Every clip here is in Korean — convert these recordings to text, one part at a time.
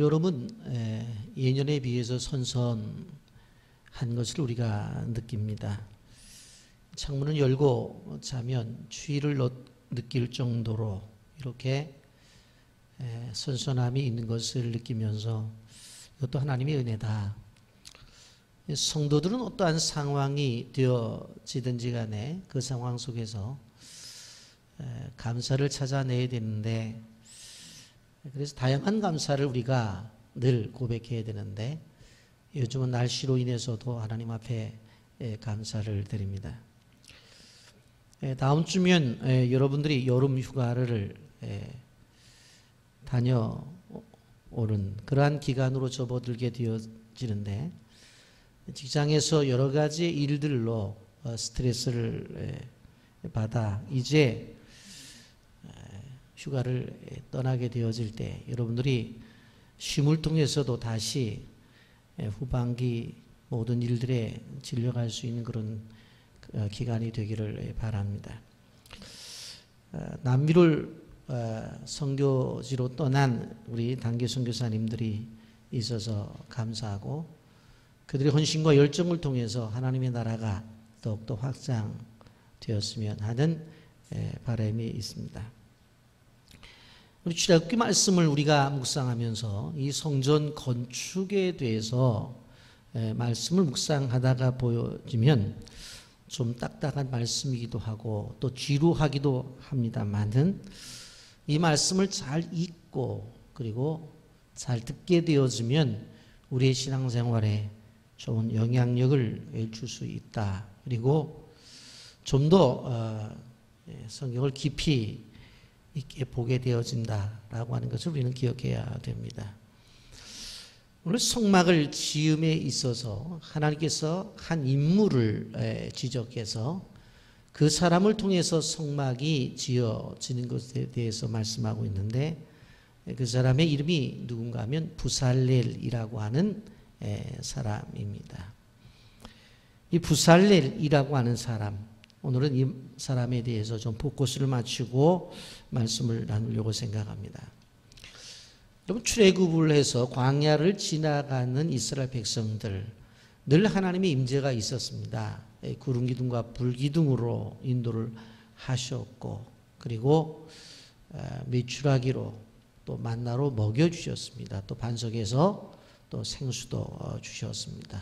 올여름은 예년에 비해서 선선한 것을 우리가 느낍니다. 창문을 열고 자면 추위를 느낄 정도로 이렇게 선선함이 있는 것을 느끼면서 이것도 하나님의 은혜다. 성도들은 어떠한 상황이 되어지든지 간에 그 상황 속에서 감사를 찾아내야 되는데, 그래서 다양한 감사를 우리가 늘 고백해야 되는데, 요즘은 날씨로 인해서도 하나님 앞에 감사를 드립니다. 다음 주면 여러분들이 여름 휴가를 다녀오는 그러한 기간으로 접어들게 되어지는데, 직장에서 여러 가지 일들로 스트레스를 받아 이제 휴가를 떠나게 되어질 때 여러분들이 쉼을 통해서도 다시 후반기 모든 일들에 진료할 수 있는 그런 기간이 되기를 바랍니다. 남미를 선교지로 떠난 우리 단기 선교사님들이 있어서 감사하고, 그들의 헌신과 열정을 통해서 하나님의 나라가 더욱더 확장되었으면 하는 바람이 있습니다. 우리 출애굽기 말씀을 우리가 묵상하면서 이 성전 건축에 대해서 말씀을 묵상하다가 보여지면 좀 딱딱한 말씀이기도 하고 또 지루하기도 합니다만은, 이 말씀을 잘 읽고 그리고 잘 듣게 되어지면 우리의 신앙생활에 좋은 영향력을 줄 수 있다. 그리고 좀 더 성경을 깊이 있게 보게 되어진다라고 하는 것을 우리는 기억해야 됩니다. 오늘 성막을 지음에 있어서 하나님께서 한 인물을 지적해서 그 사람을 통해서 성막이 지어지는 것에 대해서 말씀하고 있는데, 그 사람의 이름이 누군가 하면 부살렐이라고 하는 사람입니다. 이 부살렐이라고 하는 사람, 오늘은 이 사람에 대해서 좀 포커스를 맞추고 말씀을 나누려고 생각합니다. 여러분, 출애굽을 해서 광야를 지나가는 이스라엘 백성들, 늘 하나님의 임재가 있었습니다. 구름 기둥과 불 기둥으로 인도를 하셨고, 그리고 메추라기로 또 만나로 먹여주셨습니다. 또 반석에서 또 생수도 주셨습니다.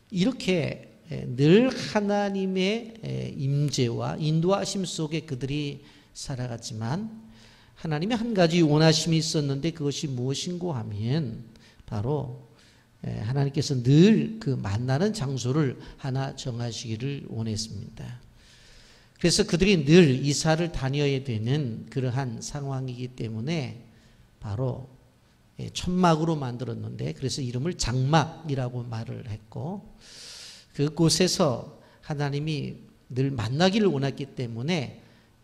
이렇게 늘 하나님의 임재와 인도하심 속에 그들이 살아갔지만, 하나님의 한 가지 원하심이 있었는데 그것이 무엇인고 하면 바로 하나님께서 늘 그 만나는 장소를 하나 정하시기를 원했습니다. 그래서 그들이 늘 이사를 다녀야 되는 그러한 상황이기 때문에 바로 천막으로 만들었는데, 그래서 이름을 장막이라고 말을 했고, 그곳에서 하나님이 늘 만나기를 원했기 때문에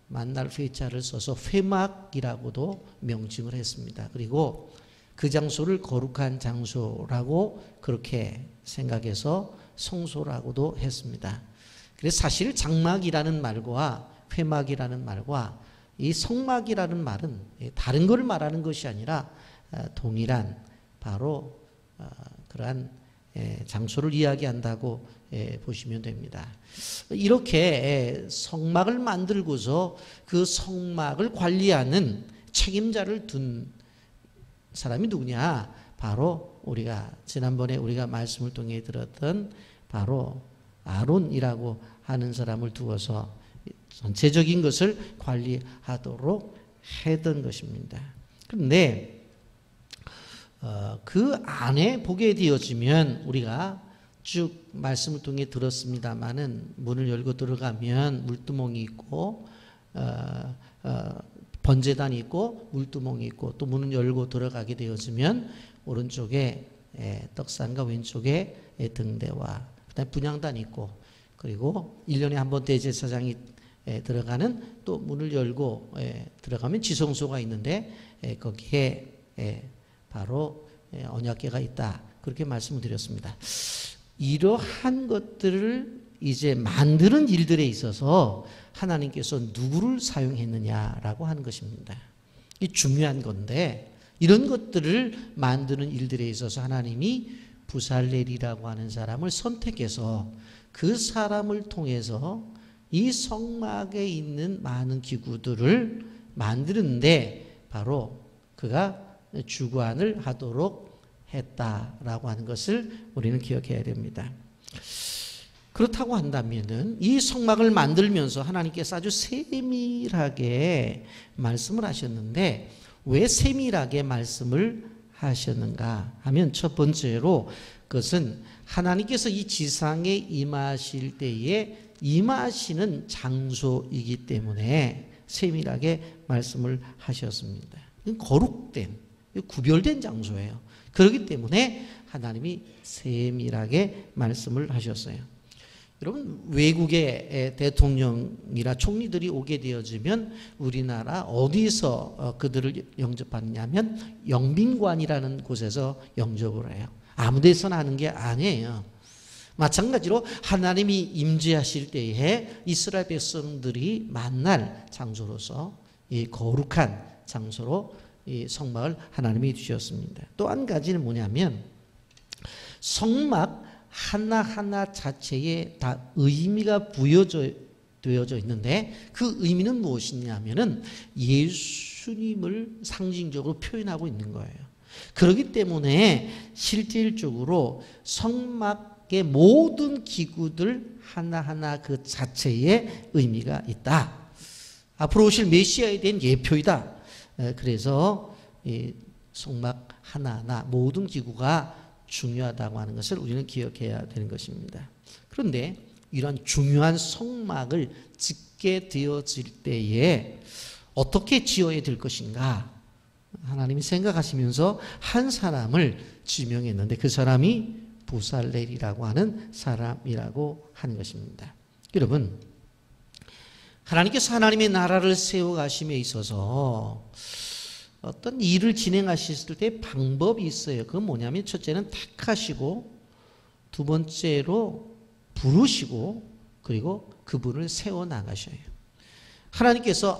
만날 회자를 써서 회막이라고도 명칭을 했습니다. 그리고 그 장소를 거룩한 장소라고 그렇게 생각해서 성소라고도 했습니다. 그래서 사실 장막이라는 말과 회막이라는 말과 이 성막이라는 말은 다른 것을 말하는 것이 아니라 동일한 바로 그러한 장소를 이야기한다고 보시면 됩니다. 이렇게 성막을 만들고서 그 성막을 관리하는 책임자를 둔 사람이 누구냐? 바로 우리가 지난번에 우리가 말씀을 통해 들었던 바로 아론이라고 하는 사람을 두어서 전체적인 것을 관리하도록 했던 것입니다. 그런데 그 안에 보게 되어지면 우리가 쭉 말씀을 통해 들었습니다마는, 문을 열고 들어가면 물두멍이 있고 번제단이 있고 물두멍이 있고, 또 문을 열고 들어가게 되어지면 오른쪽에 떡상과 왼쪽에 등대와 그다음에 분향단이 있고, 그리고 1년에 한 번 대제사장이 들어가는 또 문을 열고 들어가면 지성소가 있는데 거기에 바로 언약궤가 있다. 그렇게 말씀을 드렸습니다. 이러한 것들을 이제 만드는 일들에 있어서 하나님께서 누구를 사용했느냐라고 하는 것입니다. 이 중요한 건데, 이런 것들을 만드는 일들에 있어서 하나님이 부살렐이라고 하는 사람을 선택해서 그 사람을 통해서 이 성막에 있는 많은 기구들을 만드는데 바로 그가 주관을 하도록 했다라고 하는 것을 우리는 기억해야 됩니다. 그렇다고 한다면은 이 성막을 만들면서 하나님께서 아주 세밀하게 말씀을 하셨는데 왜 세밀하게 말씀을 하셨는가 하면 첫 번째로 그것은 하나님께서 이 지상에 임하실 때에 임하시는 장소이기 때문에 세밀하게 말씀을 하셨습니다. 거룩된, 구별된 장소예요. 그렇기 때문에 하나님이 세밀하게 말씀을 하셨어요. 여러분, 외국의 대통령이나 총리들이 오게 되어지면 우리나라 어디서 그들을 영접하느냐면 영빈관이라는 곳에서 영접을 해요. 아무 데서나 하는 게 아니에요. 마찬가지로 하나님이 임재하실 때에 이스라엘 백성들이 만날 장소로서 이 거룩한 장소로 이 성막을 하나님이 주셨습니다. 또 한 가지는 뭐냐면 성막 하나하나 자체에 다 의미가 부여되어져 있는데 그 의미는 무엇이냐면은 예수님을 상징적으로 표현하고 있는 거예요. 그렇기 때문에 실질적으로 성막의 모든 기구들 하나하나 그 자체에 의미가 있다. 앞으로 오실 메시아에 대한 예표이다. 그래서 이 성막 하나하나 모든 기구가 중요하다고 하는 것을 우리는 기억해야 되는 것입니다. 그런데 이러한 중요한 성막을 짓게 되어질 때에 어떻게 지어야 될 것인가 하나님이 생각하시면서 한 사람을 지명했는데 그 사람이 부살렐이라고 하는 사람이라고 하는 것입니다. 여러분, 하나님께서 하나님의 나라를 세워가심에 있어서 어떤 일을 진행하실 때 방법이 있어요. 그건 뭐냐면 첫째는 택하시고 두 번째로 부르시고 그리고 그분을 세워나가셔요. 하나님께서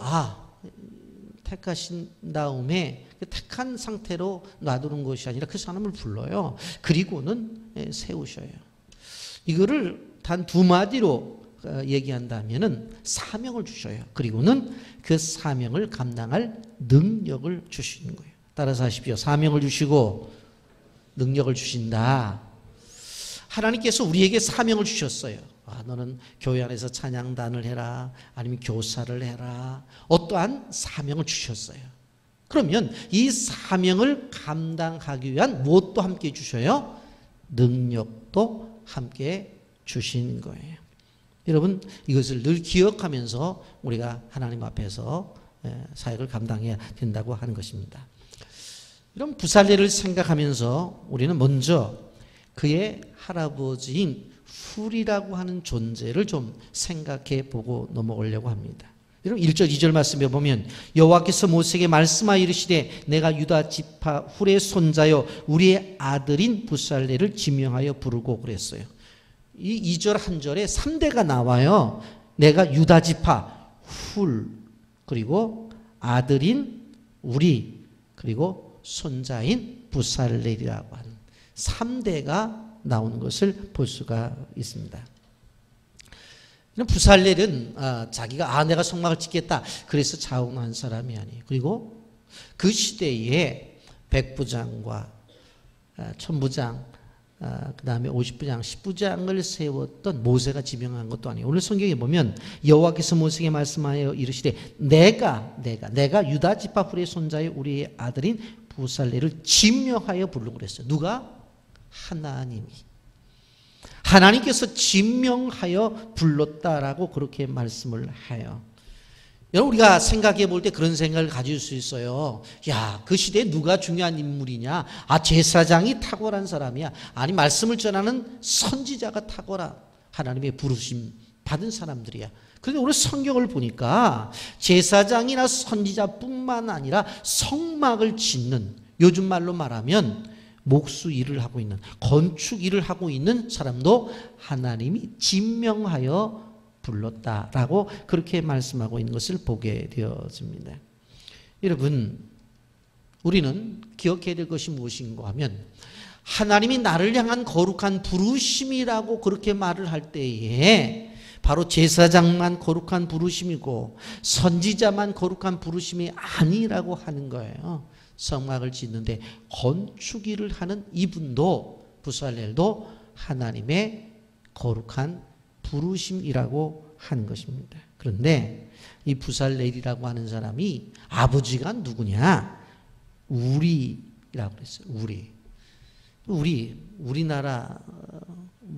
택하신 다음에 택한 상태로 놔두는 것이 아니라 그 사람을 불러요. 그리고는 세우셔요. 이거를 단 두 마디로 얘기한다면은 사명을 주셔요. 그리고는 그 사명을 감당할 능력을 주시는 거예요. 따라서 하십시오. 사명을 주시고 능력을 주신다. 하나님께서 우리에게 사명을 주셨어요. 너는 교회 안에서 찬양단을 해라. 아니면 교사를 해라. 어떠한 사명을 주셨어요. 그러면 이 사명을 감당하기 위한 무엇도 함께 주셔요? 능력도 함께 주시는 거예요. 여러분, 이것을 늘 기억하면서 우리가 하나님 앞에서 사역을 감당해야 된다고 하는 것입니다. 이런 부살렐을 생각하면서 우리는 먼저 그의 할아버지인 훌이라고 하는 존재를 좀 생각해 보고 넘어오려고 합니다. 여러분 1절 2절 말씀에 보면 여호와께서 모세에게 말씀하여 이르시되 내가 유다 지파 훌의 손자여 우리의 아들인 부살렐을 지명하여 부르고 그랬어요. 이 2절 한 절에 3대가 나와요. 내가 유다 지파 훌 그리고 아들인 우리 그리고 손자인 부살렐이라고 하는 3대가 나오는 것을 볼 수가 있습니다. 부살렐은 자기가 내가 성막을 짓겠다 그래서 자원한 사람이 아니에요. 그리고 그 시대에 백부장과 천부장 그 다음에 50부장, 10부장을 세웠던 모세가 지명한 것도 아니에요. 오늘 성경에 보면 여호와께서 모세에게 말씀하여 이르시되 내가 유다 지파 훌의 손자의 우리의 아들인 부살렐을 지명하여 부르고 그랬어요. 누가? 하나님이. 하나님께서 지명하여 불렀다라고 그렇게 말씀을 해요. 여러분 우리가 생각해 볼 때 그런 생각을 가질 수 있어요. 야, 그 시대에 누가 중요한 인물이냐? 제사장이 탁월한 사람이야. 아니 말씀을 전하는 선지자가 탁월한 하나님의 부르심 받은 사람들이야. 그런데 오늘 성경을 보니까 제사장이나 선지자뿐만 아니라 성막을 짓는 요즘 말로 말하면 목수 일을 하고 있는 건축 일을 하고 있는 사람도 하나님이 지명하여 불렀다라고 그렇게 말씀하고 있는 것을 보게 되어집니다. 여러분 우리는 기억해야 될 것이 무엇인가 하면 하나님이 나를 향한 거룩한 부르심이라고 그렇게 말을 할 때에 바로 제사장만 거룩한 부르심이고 선지자만 거룩한 부르심이 아니라고 하는 거예요. 성막을 짓는데 건축일을 하는 이분도 부살렐도 하나님의 거룩한 부르심이라고 하는 것입니다. 그런데 이 부살렐이라고 하는 사람이 아버지가 누구냐? 우리라고 그랬어요. 우리나라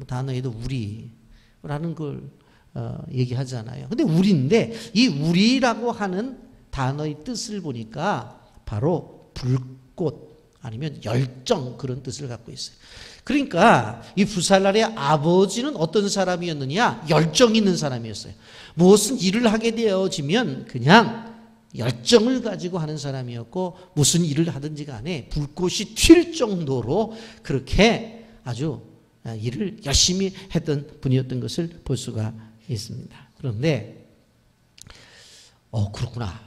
단어에도 우리라는 걸 얘기하잖아요. 근데 우리인데 이 우리라고 하는 단어의 뜻을 보니까 바로 불꽃 아니면 열정 그런 뜻을 갖고 있어요. 그러니까 이 부살렐의 아버지는 어떤 사람이었느냐? 열정 있는 사람이었어요. 무슨 일을 하게 되어지면 그냥 열정을 가지고 하는 사람이었고 무슨 일을 하든지 간에 불꽃이 튈 정도로 그렇게 아주 일을 열심히 했던 분이었던 것을 볼 수가 있습니다. 그런데 그렇구나.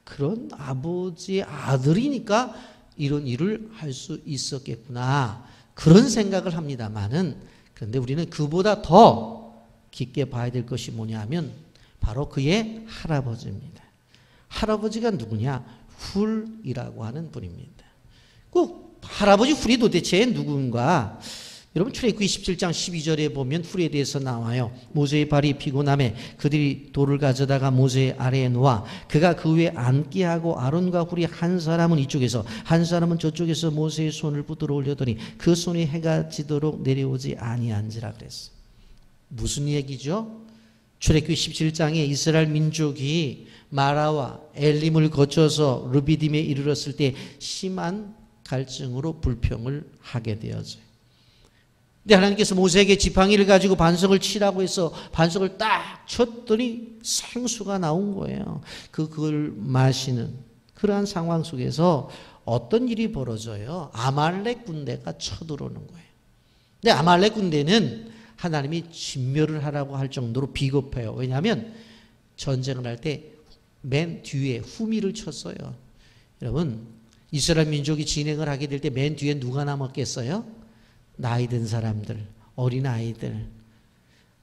그런 아버지의 아들이니까 이런 일을 할 수 있었겠구나. 그런 생각을 합니다만은 그런데 우리는 그보다 더 깊게 봐야 될 것이 뭐냐면 바로 그의 할아버지입니다. 할아버지가 누구냐? 훌이라고 하는 분입니다. 그 할아버지 훌이 도대체 누군가? 여러분 출애굽기 27장 12절에 보면 훌에 대해서 나와요. 모세의 발이 피곤함에 그들이 돌을 가져다가 모세의 아래에 놓아 그가 그 위에 앉게 하고 아론과 훌이 한 사람은 이쪽에서 한 사람은 저쪽에서 모세의 손을 붙들어 올려더니 그 손이 해가 지도록 내려오지 아니한지라 그랬어. 무슨 얘기죠? 출애굽기 17장에 이스라엘 민족이 마라와 엘림을 거쳐서 르비딤에 이르렀을 때 심한 갈증으로 불평을 하게 되어져요. 근데 하나님께서 모세에게 지팡이를 가지고 반석을 치라고 해서 반석을 딱 쳤더니 생수가 나온 거예요. 그걸 마시는 그러한 상황 속에서 어떤 일이 벌어져요? 아말렉 군대가 쳐들어오는 거예요. 근데 아말렉 군대는 하나님이 진멸을 하라고 할 정도로 비겁해요. 왜냐하면 전쟁을 할 때 맨 뒤에 후미를 쳤어요. 여러분 이스라엘 민족이 진행을 하게 될 때 맨 뒤에 누가 남았겠어요? 나이 든 사람들, 어린아이들.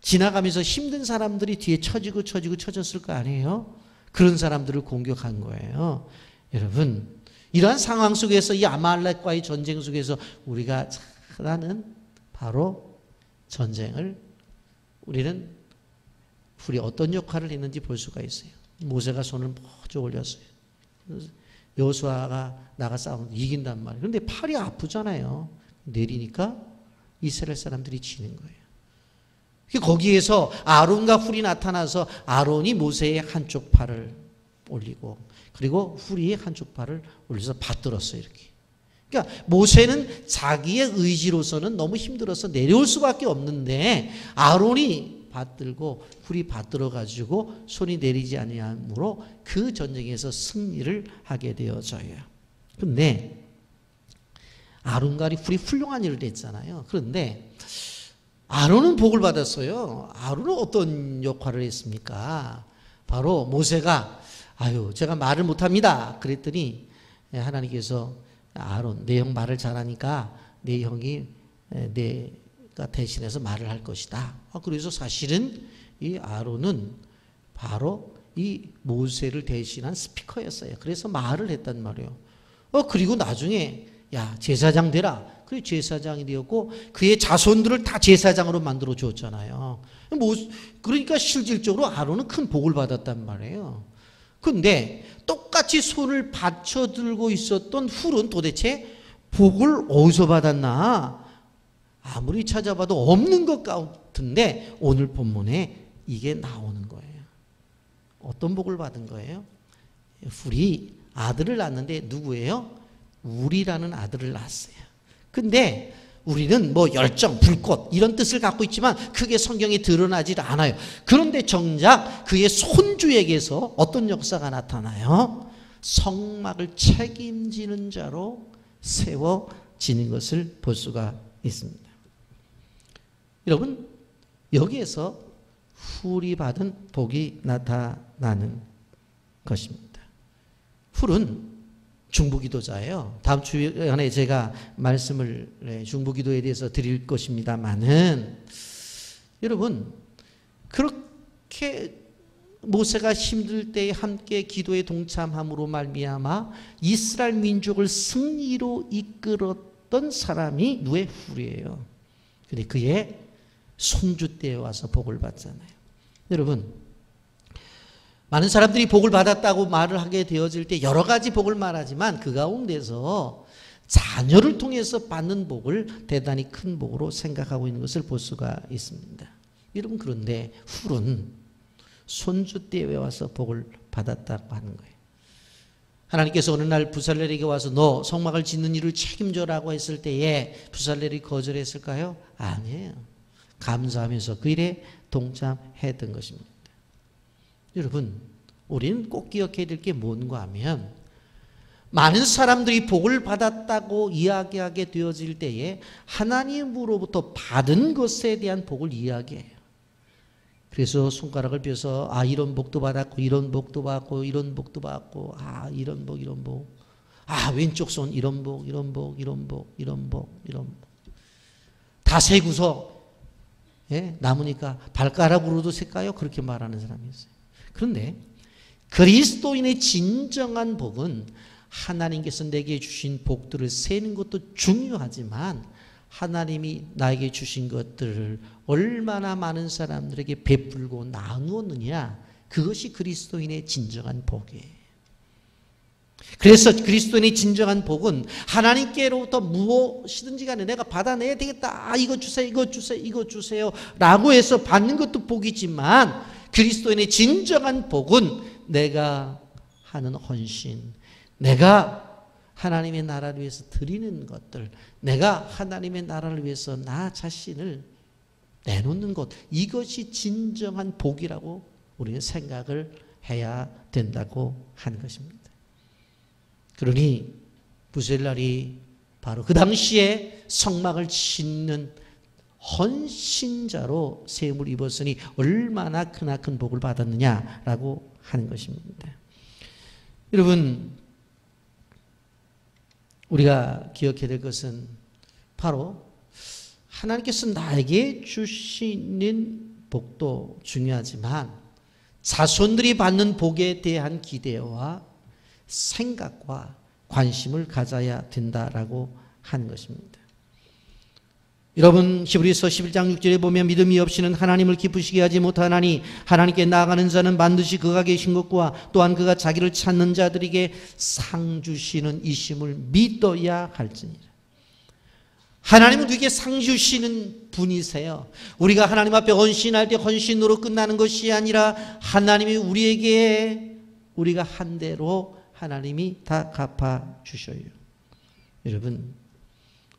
지나가면서 힘든 사람들이 뒤에 쳐졌을 거 아니에요? 그런 사람들을 공격한 거예요. 여러분 이러한 상황 속에서 이 아말렉과의 전쟁 속에서 우리가 잘하는 바로 전쟁을 우리는 훌이 어떤 역할을 했는지 볼 수가 있어요. 모세가 손을 먼저 올렸어요. 여호수아가 나가 싸우면 이긴단 말이에요. 그런데 팔이 아프잖아요. 내리니까 이스라엘 사람들이 지는 거예요. 거기에서 아론과 훌이 나타나서 아론이 모세의 한쪽 팔을 올리고 그리고 훌이 한쪽 팔을 올려서 받들었어요. 이렇게. 그러니까 모세는 자기의 의지로서는 너무 힘들어서 내려올 수밖에 없는데 아론이 받들고 훌이 받들어 가지고 손이 내리지 아니하므로 그 전쟁에서 승리를 하게 되어져요. 그런데 아론과 훌이 훌륭한 일을 했잖아요. 그런데 아론은 복을 받았어요. 아론은 어떤 역할을 했습니까? 바로 모세가 제가 말을 못합니다. 그랬더니 하나님께서 아론 내 형 말을 잘하니까 내 형이 내가 대신해서 말을 할 것이다. 그래서 사실은 이 아론은 바로 이 모세를 대신한 스피커였어요. 그래서 말을 했단 말이에요. 그리고 나중에 야 제사장 되라. 그래 제사장이 되었고 그의 자손들을 다 제사장으로 만들어 주었잖아요. 그러니까 실질적으로 아론은 큰 복을 받았단 말이에요. 그런데 똑같이 손을 받쳐 들고 있었던 훌은 도대체 복을 어디서 받았나? 아무리 찾아봐도 없는 것 같은데 오늘 본문에 이게 나오는 거예요. 어떤 복을 받은 거예요? 훌이 아들을 낳았는데 누구예요? 우리라는 아들을 낳았어요. 근데 우리는 열정, 불꽃 이런 뜻을 갖고 있지만 크게 성경에 드러나질 않아요. 그런데 정작 그의 손주에게서 어떤 역사가 나타나요? 성막을 책임지는 자로 세워지는 것을 볼 수가 있습니다. 여러분 여기에서 훌이 받은 복이 나타나는 것입니다. 훌은 중보기도자예요. 다음 주에 제가 말씀을 중보기도에 대해서 드릴 것입니다만은 여러분 그렇게 모세가 힘들 때에 함께 기도에 동참함으로 말미암아 이스라엘 민족을 승리로 이끌었던 사람이 누에 훌이에요. 근데 그의 손주 때에 와서 복을 받잖아요. 여러분 많은 사람들이 복을 받았다고 말을 하게 되어질 때 여러 가지 복을 말하지만 그 가운데서 자녀를 통해서 받는 복을 대단히 큰 복으로 생각하고 있는 것을 볼 수가 있습니다. 여러분 그런데 훌은 손주 때에 와서 복을 받았다고 하는 거예요. 하나님께서 어느 날 부살렐에게 와서 너 성막을 짓는 일을 책임져라고 했을 때에 부살렐이 거절했을까요? 아니에요. 감사하면서 그 일에 동참했던 것입니다. 여러분 우리는 꼭 기억해야 될 게 뭔가 하면 많은 사람들이 복을 받았다고 이야기하게 되어질 때에 하나님으로부터 받은 것에 대한 복을 이야기해요. 그래서 손가락을 펴서 이런 복도 받았고 이런 복도 받고 이런 복도 받고 이런 복 이런 복 왼쪽 손 이런 복 이런 복 이런 복 이런 복 이런 복 다 세고서 남으니까 발가락으로도 셀까요? 그렇게 말하는 사람이 있어요. 그런데 그리스도인의 진정한 복은 하나님께서 내게 주신 복들을 세는 것도 중요하지만 하나님이 나에게 주신 것들을 얼마나 많은 사람들에게 베풀고 나누었느냐, 그것이 그리스도인의 진정한 복이에요. 그래서 그리스도인의 진정한 복은 하나님께로부터 무엇이든지 간에 내가 받아내야 되겠다, 이거 주세요 이거 주세요 이거 주세요 라고 해서 받는 것도 복이지만 그리스도인의 진정한 복은 내가 하는 헌신, 내가 하나님의 나라를 위해서 드리는 것들, 내가 하나님의 나라를 위해서 나 자신을 내놓는 것, 이것이 진정한 복이라고 우리는 생각을 해야 된다고 하는 것입니다. 그러니 부살렐이 바로 그 당시에 성막을 짓는 헌신자로 세움을 입었으니 얼마나 크나큰 복을 받았느냐라고 하는 것입니다. 여러분 우리가 기억해야 될 것은 바로 하나님께서 나에게 주시는 복도 중요하지만 자손들이 받는 복에 대한 기대와 생각과 관심을 가져야 된다라고 하는 것입니다. 여러분 히브리서 11장 6절에 보면 믿음이 없이는 하나님을 기쁘시게 하지 못하나니 하나님께 나아가는 자는 반드시 그가 계신 것과 또한 그가 자기를 찾는 자들에게 상 주시는 이심을 믿어야 할지니라. 하나님은 우리에게 상 주시는 분이세요. 우리가 하나님 앞에 헌신할 때 헌신으로 끝나는 것이 아니라 하나님이 우리에게 우리가 한 대로 하나님이 다 갚아주셔요. 여러분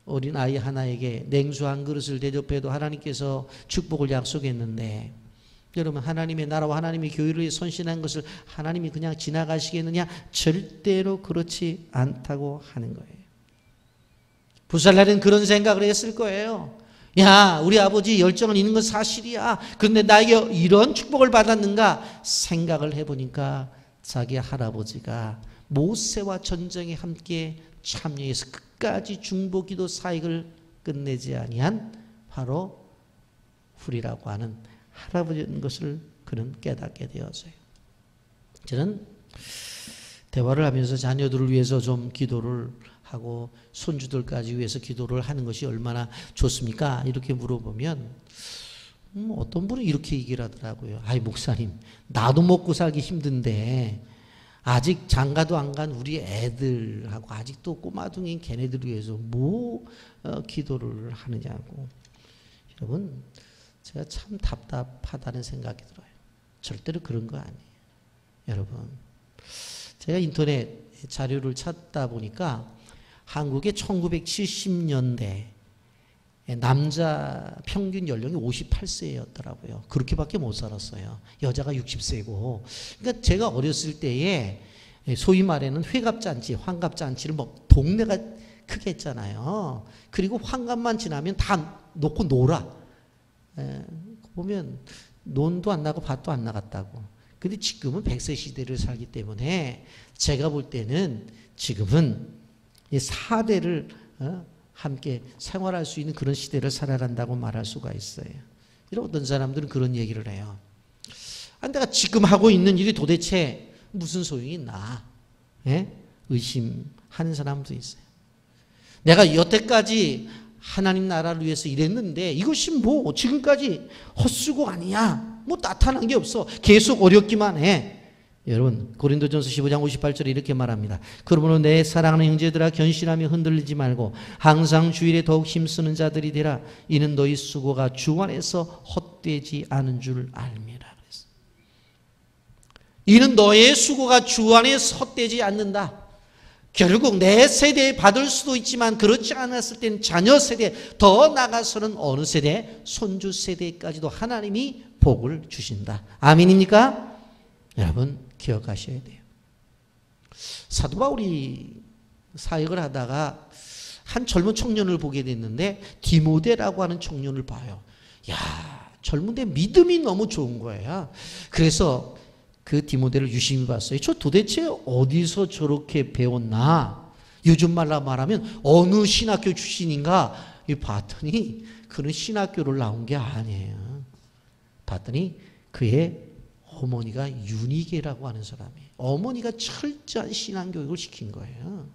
어린 아이 하나에게 냉수 한 그릇을 대접해도 하나님께서 축복을 약속했는데 여러분 하나님의 나라와 하나님의 교회를 위해 선신한 것을 하나님이 그냥 지나가시겠느냐? 절대로 그렇지 않다고 하는 거예요. 부살렐은 그런 생각을 했을 거예요. 야, 우리 아버지 열정은 있는 건 사실이야. 그런데 나에게 이런 축복을 받았는가 생각을 해보니까 자기 할아버지가 모세와 전쟁에 함께 참여해서 끝까지 중보기도 사역을 끝내지 아니한 바로 훌이라고 하는 할아버지인 것을 그는 깨닫게 되었어요. 저는 대화를 하면서 자녀들을 위해서 좀 기도를 하고 손주들까지 위해서 기도를 하는 것이 얼마나 좋습니까? 이렇게 물어보면 어떤 분은 이렇게 얘기를 하더라고요. 아이 목사님, 나도 먹고 살기 힘든데 아직 장가도 안 간 우리 애들하고 아직도 꼬마둥이인 걔네들을 위해서 뭐 기도를 하느냐고. 여러분 제가 참 답답하다는 생각이 들어요. 절대로 그런 거 아니에요. 여러분 제가 인터넷 자료를 찾다 보니까 한국의 1970년대 남자 평균 연령이 58세였더라고요. 그렇게밖에 못 살았어요. 여자가 60세고. 그러니까 제가 어렸을 때에 소위 말하는 회갑잔치, 환갑잔치를 뭐 동네가 크게 했잖아요. 그리고 환갑만 지나면 다 놓고 놀아. 보면 논도 안 나고 밭도 안 나갔다고. 근데 지금은 100세 시대를 살기 때문에 제가 볼 때는 지금은 이 4대를 함께 생활할 수 있는 그런 시대를 살아간다고 말할 수가 있어요. 이런 어떤 사람들은 그런 얘기를 해요. 내가 지금 하고 있는 일이 도대체 무슨 소용이 있나? 예? 의심하는 사람도 있어요. 내가 여태까지 하나님 나라를 위해서 일했는데 이것이 뭐 지금까지 헛수고 아니냐? 뭐 나타난 게 없어. 계속 어렵기만 해. 여러분 고린도전서 15장 58절에 이렇게 말합니다. 그러므로 내 사랑하는 형제들아 견실하며 흔들리지 말고 항상 주일에 더욱 힘쓰는 자들이 되라. 이는 너희 수고가 주 안에서 헛되지 않은 줄 알미라. 그랬어. 이는 너의 수고가 주 안에서 헛되지 않는다. 결국 내 세대에 받을 수도 있지만 그렇지 않았을 때는 자녀 세대, 더 나아가서는 어느 세대? 손주 세대까지도 하나님이 복을 주신다. 아멘입니까? 여러분 기억하셔야 돼요. 사도 바울이 사역을 하다가 한 젊은 청년을 보게 됐는데 디모데라고 하는 청년을 봐요. 야, 젊은데 믿음이 너무 좋은 거예요. 그래서 그 디모데를 유심히 봤어요. 저 도대체 어디서 저렇게 배웠나? 요즘 말로 말하면 어느 신학교 출신인가? 봤더니 그는 신학교를 나온 게 아니에요. 봤더니 그의 어머니가 유니게라고 하는 사람이에요. 어머니가 철저한 신앙교육을 시킨 거예요.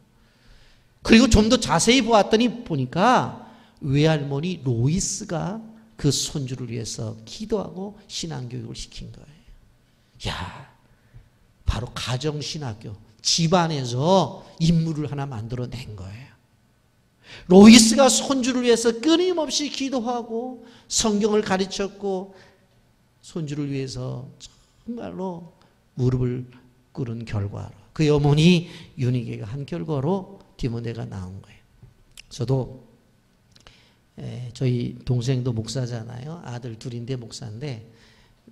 그리고 좀 더 자세히 보니까 외할머니 로이스가 그 손주를 위해서 기도하고 신앙교육을 시킨 거예요. 야, 바로 가정신학교, 집안에서 인물을 하나 만들어낸 거예요. 로이스가 손주를 위해서 끊임없이 기도하고 성경을 가르쳤고 손주를 위해서 정말로 무릎을 꿇은 결과로 그 어머니 유니게가 한 결과로 디모데가 나온 거예요. 저도 저희 동생도 목사잖아요. 아들 둘인데 목사인데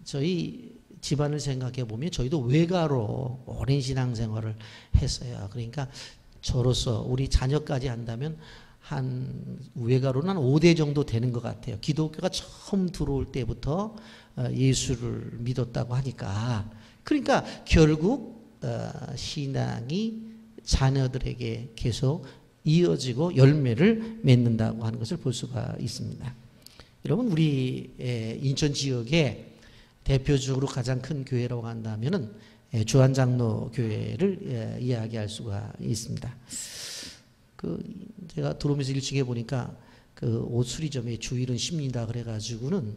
저희 집안을 생각해 보면 저희도 외가로 오랜 신앙생활을 했어요. 그러니까 저로서 우리 자녀까지 한다면 한 외가로는 한 5대 정도 되는 것 같아요. 기독교가 처음 들어올 때부터 예수를 믿었다고 하니까 그러니까 결국 신앙이 자녀들에게 계속 이어지고 열매를 맺는다고 하는 것을 볼 수가 있습니다. 여러분 우리 인천 지역에 대표적으로 가장 큰 교회라고 한다면은 주한장로 교회를 이야기할 수가 있습니다. 제가 들어오면서 1층에 보니까 그 옷수리점에 주일은 쉽니다 그래가지고는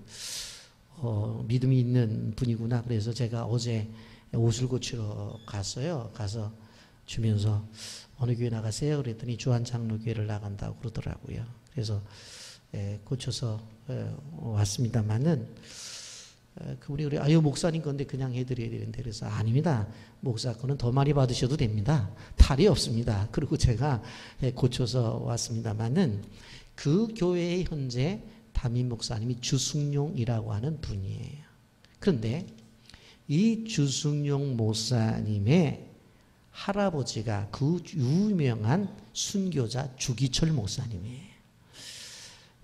믿음이 있는 분이구나. 그래서 제가 어제 옷을 고치러 갔어요. 가서 주면서 어느 교회 나가세요? 그랬더니 주한장로교회를 나간다고 그러더라고요. 그래서 고쳐서 왔습니다만은 그분이 그래, 아유 목사님 건데 그냥 해드려야 되는데 그래서 아닙니다. 목사 거는 더 많이 받으셔도 됩니다. 탈이 없습니다. 그리고 제가 고쳐서 왔습니다만은 그 교회의 현재 담임 목사님이 주승용이라고 하는 분이에요. 그런데 이 주승용 목사님의 할아버지가 그 유명한 순교자 주기철 목사님이에요.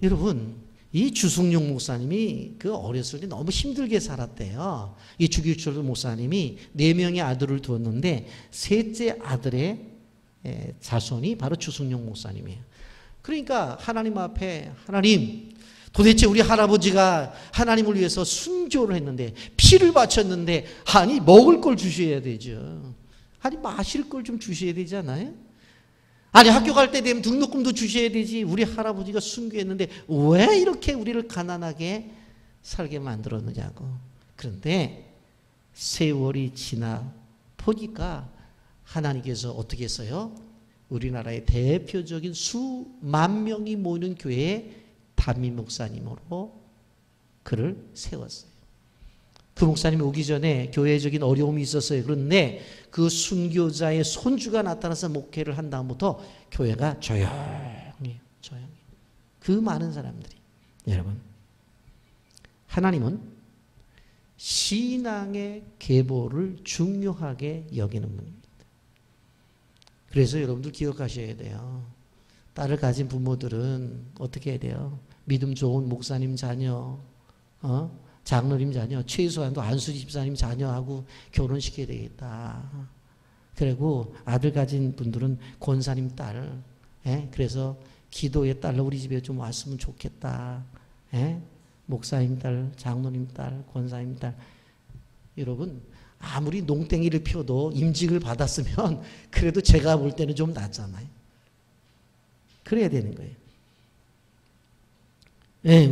여러분 이 주승용 목사님이 그 어렸을 때 너무 힘들게 살았대요. 이 주기철 목사님이 4명의 아들을 두었는데 셋째 아들의 자손이 바로 주승용 목사님이에요. 그러니까 하나님 앞에 하나님 도대체 우리 할아버지가 하나님을 위해서 순교를 했는데 피를 바쳤는데 아니 먹을 걸 주셔야 되죠. 아니 마실 걸 좀 주셔야 되잖아요. 아니 학교 갈 때 되면 등록금도 주셔야 되지. 우리 할아버지가 순교했는데 왜 이렇게 우리를 가난하게 살게 만들었느냐고. 그런데 세월이 지나 보니까 하나님께서 어떻게 했어요? 우리나라의 대표적인 수만 명이 모이는 교회의 담임 목사님으로 그를 세웠어요. 그 목사님이 오기 전에 교회적인 어려움이 있었어요. 그런데 그 순교자의 손주가 나타나서 목회를 한 다음부터 교회가 조용히 그 많은 사람들이 여러분 하나님은 신앙의 계보를 중요하게 여기는 분입니다. 그래서 여러분들 기억하셔야 돼요. 딸을 가진 부모들은 어떻게 해야 돼요? 믿음 좋은 목사님 자녀 장로님 자녀, 최소한도 안수지 집사님 자녀하고 결혼시켜야 되겠다. 그리고 아들 가진 분들은 권사님 딸, 그래서 기도의 딸로 우리 집에 좀 왔으면 좋겠다. 목사님 딸, 장로님 딸, 권사님 딸. 여러분, 아무리 농땡이를 피워도 임직을 받았으면 그래도 제가 볼 때는 좀 낫잖아요. 그래야 되는 거예요.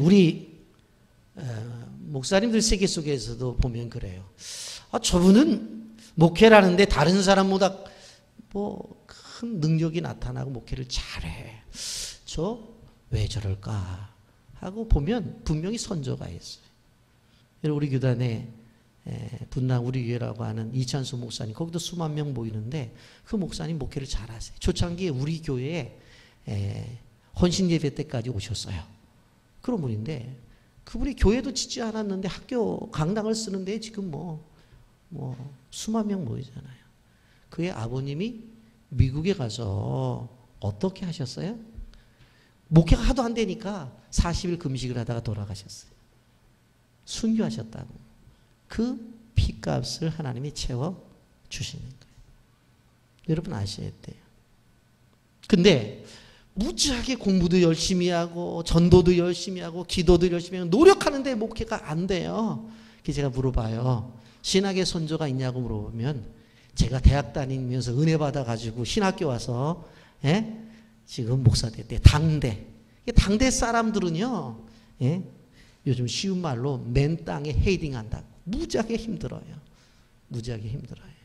우리 목사님들 세계 속에서도 보면 그래요. 저분은 목회를 하는데 다른 사람보다 뭐 큰 능력이 나타나고 목회를 잘해. 저 왜 저럴까 하고 보면 분명히 선조가 있어요. 우리 교단에 분당 우리 교회라고 하는 이찬수 목사님, 거기도 수만 명 모이는데 그 목사님 목회를 잘하세요. 초창기에 우리 교회에 헌신 예배 때까지 오셨어요. 그런 분인데 그분이 교회도 짓지 않았는데 학교 강당을 쓰는데 지금 뭐 수만 명 모이잖아요. 그의 아버님이 미국에 가서 어떻게 하셨어요? 목회가 하도 안 되니까 40일 금식을 하다가 돌아가셨어요. 순교하셨다고. 그 피값을 하나님이 채워주시는 거예요. 여러분 아셔야 돼요. 근데 무지하게 공부도 열심히 하고 전도도 열심히 하고 기도도 열심히 하고 노력하는데 목회가 안 돼요. 그래서 제가 물어봐요. 신학의 선조가 있냐고 물어보면 제가 대학 다니면서 은혜 받아가지고 신학교 와서 지금 목사 됐대. 당대 사람들은요, 요즘 쉬운 말로 맨 땅에 헤이딩 한다고. 무지하게 힘들어요. 무지하게 힘들어요.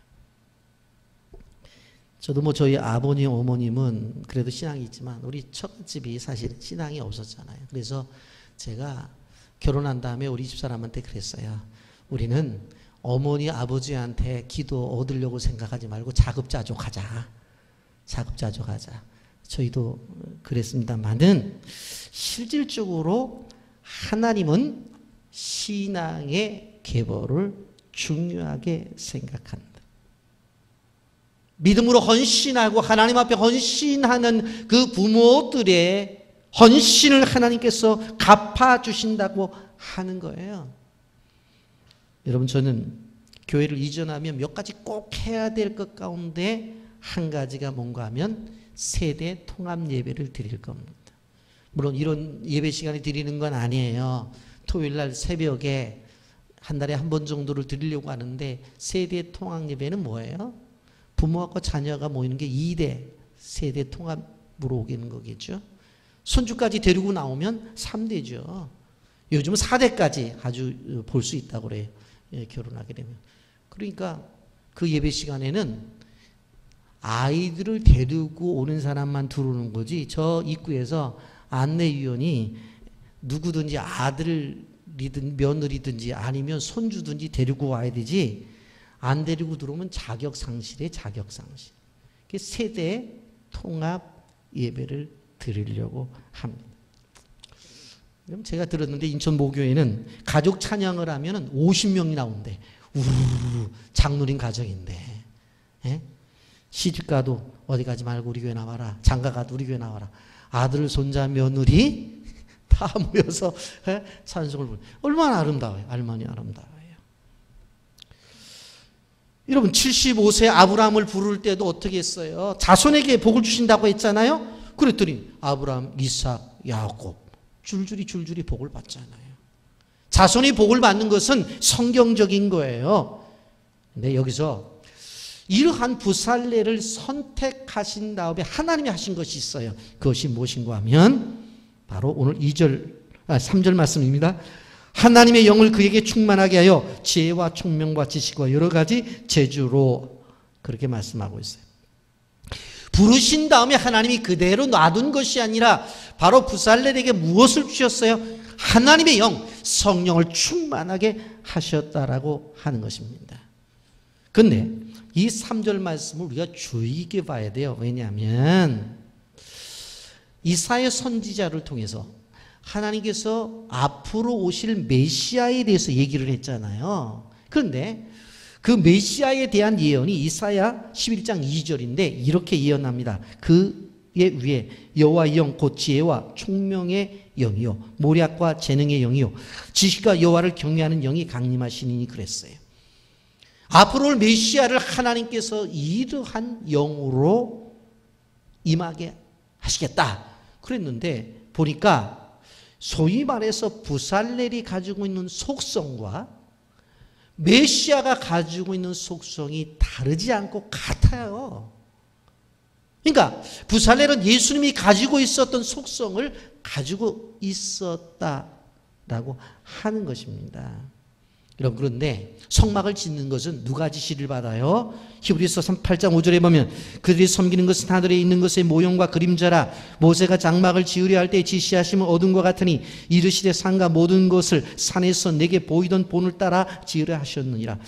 저도 뭐 저희 아버님, 어머님은 그래도 신앙이 있지만 우리 처갓집이 사실 신앙이 없었잖아요. 그래서 제가 결혼한 다음에 우리 집사람한테 그랬어요. 우리는 어머니, 아버지한테 기도 얻으려고 생각하지 말고 자급자족하자. 자급자족하자. 저희도 그랬습니다만은 실질적으로 하나님은 신앙의 계보를 중요하게 생각한다. 믿음으로 헌신하고 하나님 앞에 헌신하는 그 부모들의 헌신을 하나님께서 갚아주신다고 하는 거예요. 여러분, 저는 교회를 이전하면 몇 가지 꼭 해야 될 것 가운데 한 가지가 뭔가 하면 세대 통합 예배를 드릴 겁니다. 물론 이런 예배 시간에 드리는 건 아니에요. 토요일 날 새벽에 한 달에 한 번 정도를 드리려고 하는데 세대 통합 예배는 뭐예요? 부모하고 자녀가 모이는 게 2대 세대 통합으로 오기는 거겠죠. 손주까지 데리고 나오면 3대죠. 요즘은 4대까지 아주 볼 수 있다고 그래요. 결혼하게 되면. 그러니까 그 예배 시간에는 아이들을 데리고 오는 사람만 들어오는 거지, 저 입구에서 안내위원이 누구든지 아들이든 며느리든지 아니면 손주든지 데리고 와야 되지, 안 데리고 들어오면 자격상실이에요. 자격상실. 세대 통합 예배를 드리려고 합니다. 그럼 제가 들었는데 인천 모교회는 가족 찬양을 하면 50명이 나온대. 우르르 장로님 가정인데. 시집가도 어디 가지 말고 우리 교회 나와라. 장가가도 우리 교회 나와라. 아들, 손자, 며느리 다 모여서 찬송을 부르는. 얼마나 아름다워요. 얼마나 아름다워요. 여러분, 75세 아브라함을 부를 때도 어떻게 했어요? 자손에게 복을 주신다고 했잖아요. 그랬더니 아브라함, 이삭, 야곱 줄줄이 복을 받잖아요. 자손이 복을 받는 것은 성경적인 거예요. 근데 여기서 이러한 부살레를 선택하신 다음에 하나님이 하신 것이 있어요. 그것이 무엇인가 하면 바로 오늘 3절 말씀입니다. 하나님의 영을 그에게 충만하게 하여 지혜와 총명과 지식과 여러 가지 재주로, 그렇게 말씀하고 있어요. 부르신 다음에 하나님이 그대로 놔둔 것이 아니라 바로 부살렐에게 무엇을 주셨어요? 하나님의 영, 성령을 충만하게 하셨다라고 하는 것입니다. 그런데 이 3절 말씀을 우리가 주의 깊게 봐야 돼요. 왜냐하면 이사야 선지자를 통해서 하나님께서 앞으로 오실 메시아에 대해서 얘기를 했잖아요. 그런데 그 메시아에 대한 예언이 이사야 11장 2절인데 이렇게 예언합니다. 그의 위에 여호와의 영 곧 지혜와 총명의 영이요 모략과 재능의 영이요 지식과 여호와를 경외하는 영이 강림하시니 그랬어요. 앞으로 올 메시아를 하나님께서 이러한 영으로 임하게 하시겠다 그랬는데 보니까 소위 말해서 부살렐이 가지고 있는 속성과 메시아가 가지고 있는 속성이 다르지 않고 같아요. 그러니까 부살렐은 예수님이 가지고 있었던 속성을 가지고 있었다라고 하는 것입니다. 여러분 그런데 성막을 짓는 것은 누가 지시를 받아요? 히브리서 8장 5절에 보면 그들이 섬기는 것은 하늘에 있는 것의 모형과 그림자라 모세가 장막을 지으려 할 때 지시하심을 얻은 것 같으니 이르시되 산과 모든 것을 산에서 내게 보이던 본을 따라 지으려 하셨느니라.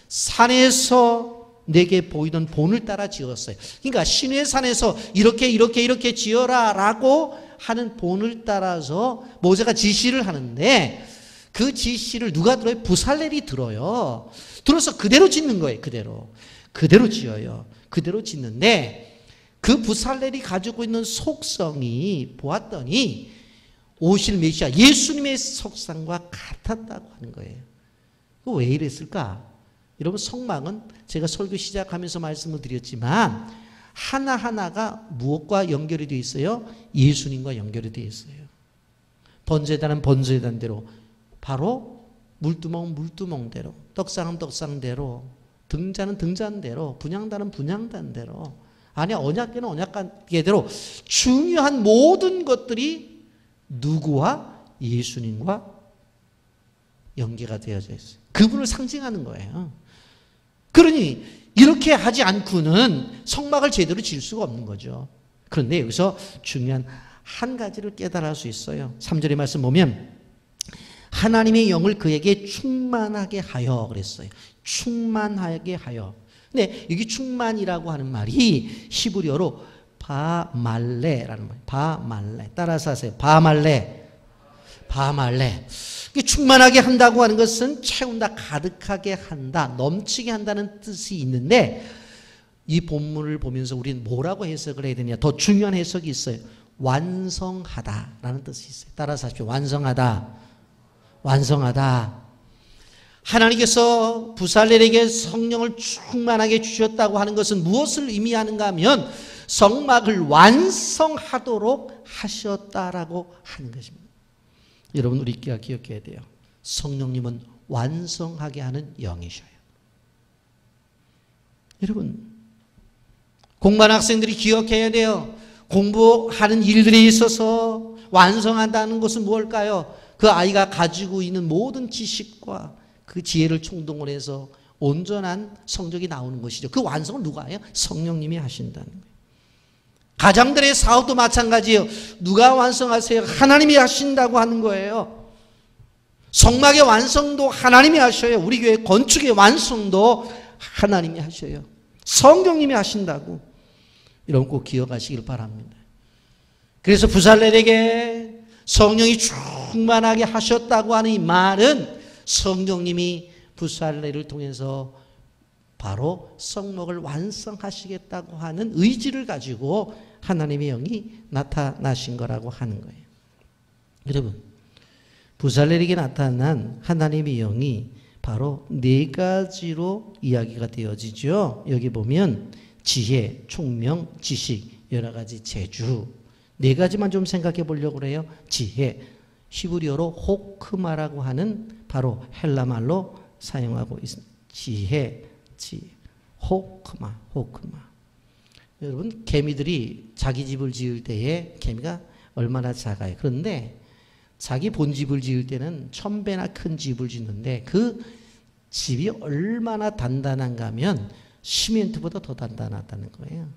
산에서 내게 보이던 본을 따라 지었어요. 그러니까 시내산에서 이렇게 지어라 라고 하는 본을 따라서 모세가 지시를 하는데 그 지시를 누가 들어요? 부살렐이 들어요. 들어서 그대로 짓는 거예요. 그대로 지어요. 그대로 짓는데 그 부살렐이 가지고 있는 속성이 보았더니 오실 메시아 예수님의 속성과 같았다고 하는 거예요. 왜 이랬을까? 여러분 성막은 제가 설교 시작하면서 말씀을 드렸지만 하나하나가 무엇과 연결이 되어 있어요? 예수님과 연결이 되어 있어요. 번제단은 번제단대로 바로 물두멍은 물두멍대로 떡상은 떡상대로 등잔은 등잔대로 분향단은 분향단대로 아니 언약궤는 언약궤대로 중요한 모든 것들이 누구와? 예수님과 연계가 되어져 있어요. 그분을 상징하는 거예요. 그러니 이렇게 하지 않고는 성막을 제대로 지을 수가 없는 거죠. 그런데 여기서 중요한 한 가지를 깨달을 수 있어요. 3절의 말씀 보면 하나님의 영을 그에게 충만하게 하여 그랬어요. 충만하게 하여. 근데 여기 충만이라고 하는 말이 히브리어로 바말레라는 말이에요. 바말레. 따라서 하세요. 바말레. 충만하게 한다고 하는 것은 채운다, 가득하게 한다, 넘치게 한다는 뜻이 있는데 이 본문을 보면서 우리는 뭐라고 해석을 해야 되냐? 더 중요한 해석이 있어요. 완성하다라는 뜻이 있어요. 따라서 하십시오. 완성하다. 하나님께서 부살렐에게 성령을 충만하게 주셨다고 하는 것은 무엇을 의미하는가 하면 성막을 완성하도록 하셨다라고 하는 것입니다. 여러분 우리가 기억해야 돼요. 성령님은 완성하게 하는 영이셔요. 여러분 공부하는 학생들이 기억해야 돼요. 공부하는 일들에 있어서 완성한다는 것은 무엇일까요? 그 아이가 가지고 있는 모든 지식과 그 지혜를 총동원해서 온전한 성적이 나오는 것이죠. 그 완성을 누가 해요? 성령님이 하신다는 거예요. 가장들의 사업도 마찬가지예요. 누가 완성하세요? 하나님이 하신다고 하는 거예요. 성막의 완성도 하나님이 하셔요. 우리 교회 건축의 완성도 하나님이 하셔요. 성령님이 하신다고. 이런 꼭 기억하시길 바랍니다. 그래서 부살렐에게 성령이 충만하게 하셨다고 하는 이 말은 성령님이 부살렐을 통해서 바로 성막을 완성하시겠다고 하는 의지를 가지고 하나님의 영이 나타나신 거라고 하는 거예요. 여러분 부살렐에게 나타난 하나님의 영이 바로 네 가지로 이야기가 되어지죠. 여기 보면 지혜, 총명, 지식, 여러 가지 재주 네 가지만 좀 생각해 보려고 그래요. 지혜, 히브리어로 호크마라고 하는 바로 헬라 말로 사용하고 있습니다. 지혜, 호크마. 여러분 개미들이 자기 집을 지을 때에 개미가 얼마나 작아요. 그런데 자기 본집을 지을 때는 1000배나 큰 집을 짓는데 그 집이 얼마나 단단한가 하면 시멘트보다 더 단단하다는 거예요.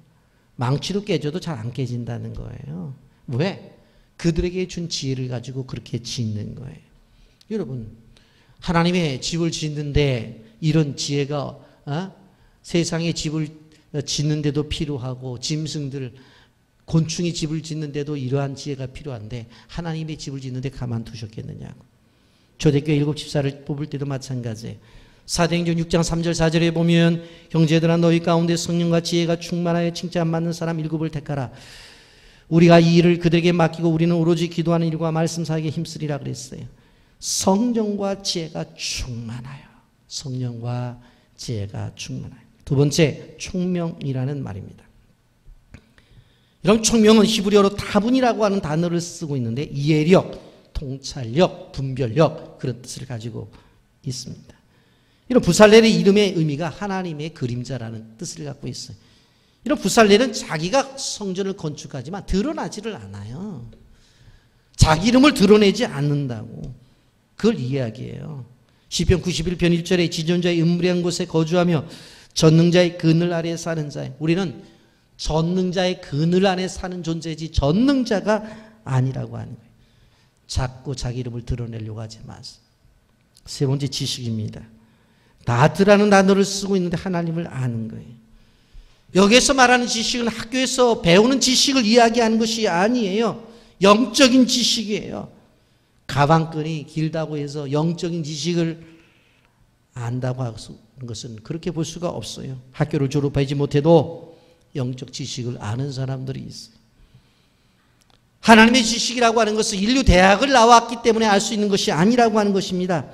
망치로 깨져도 잘 안 깨진다는 거예요. 왜? 그들에게 준 지혜를 가지고 그렇게 짓는 거예요. 여러분 하나님의 집을 짓는데 이런 지혜가 세상의 집을 짓는데도 필요하고 짐승들 곤충이 집을 짓는데도 이러한 지혜가 필요한데 하나님의 집을 짓는데 가만두셨겠느냐고. 초대교회 7 집사를 뽑을 때도 마찬가지예요. 사도행전 6장 3절 4절에 보면 형제들아 너희 가운데 성령과 지혜가 충만하여 칭찬받는 사람 7을 택하라. 우리가 이 일을 그들에게 맡기고 우리는 오로지 기도하는 일과 말씀 사역에 힘쓰리라 그랬어요. 성령과 지혜가 충만하여. 성령과 지혜가 충만하여. 두 번째, 총명이라는 말입니다. 이런 총명은 히브리어로 타분이라고 하는 단어를 쓰고 있는데 이해력, 통찰력, 분별력 그런 뜻을 가지고 있습니다. 이런 부살렐의 이름의 의미가 하나님의 그림자라는 뜻을 갖고 있어요. 이런 부살렐은 자기가 성전을 건축하지만 드러나지를 않아요. 자기 이름을 드러내지 않는다고. 그걸 이야기해요. 시편 91편 1절에 지존자의 은밀한 곳에 거주하며 전능자의 그늘 아래에 사는 자. 우리는 전능자의 그늘 안에 사는 존재지 전능자가 아니라고 하는 거예요. 자꾸 자기 이름을 드러내려고 하지 마세요. 세 번째, 지식입니다. 나드라는 단어를 쓰고 있는데 하나님을 아는 거예요. 여기에서 말하는 지식은 학교에서 배우는 지식을 이야기하는 것이 아니에요. 영적인 지식이에요. 가방끈이 길다고 해서 영적인 지식을 안다고 하는 것은 그렇게 볼 수가 없어요. 학교를 졸업하지 못해도 영적 지식을 아는 사람들이 있어요. 하나님의 지식이라고 하는 것은 인류 대학을 나왔기 때문에 알 수 있는 것이 아니라고 하는 것입니다.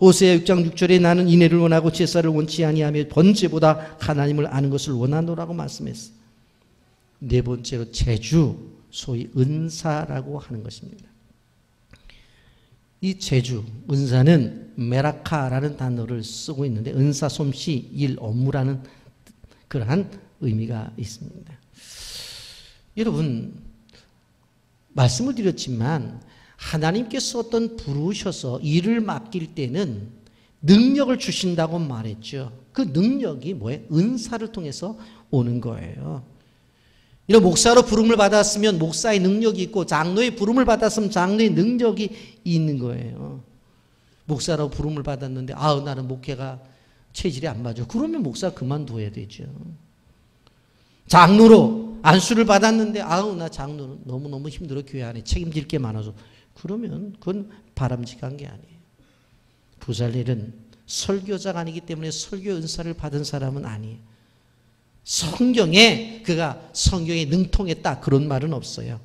호세아 6장 6절에 나는 인애를 원하고 제사를 원치 아니하며 번제보다 하나님을 아는 것을 원하노라고 말씀했어요. 네 번째로 제주, 소위 은사라고 하는 것입니다. 이 제주, 은사는 메라카라는 단어를 쓰고 있는데 은사, 솜씨, 일, 업무라는 그러한 의미가 있습니다. 여러분, 말씀을 드렸지만 하나님께서 어떤 부르셔서 일을 맡길 때는 능력을 주신다고 말했죠. 그 능력이 뭐예요? 은사를 통해서 오는 거예요. 이런 목사로 부름을 받았으면 목사의 능력이 있고 장로의 부름을 받았으면 장로의 능력이 있는 거예요. 목사로 부름을 받았는데 나는 목회가 체질이 안 맞아. 그러면 목사 그만둬야 되죠. 장로로 안수를 받았는데 나 장로는 너무너무 힘들어. 교회 안에 책임질 게 많아서. 그러면 그건 바람직한 게 아니에요. 부살렐은 설교자가 아니기 때문에 설교 은사를 받은 사람은 아니에요. 성경에 그가 성경에 능통했다 그런 말은 없어요.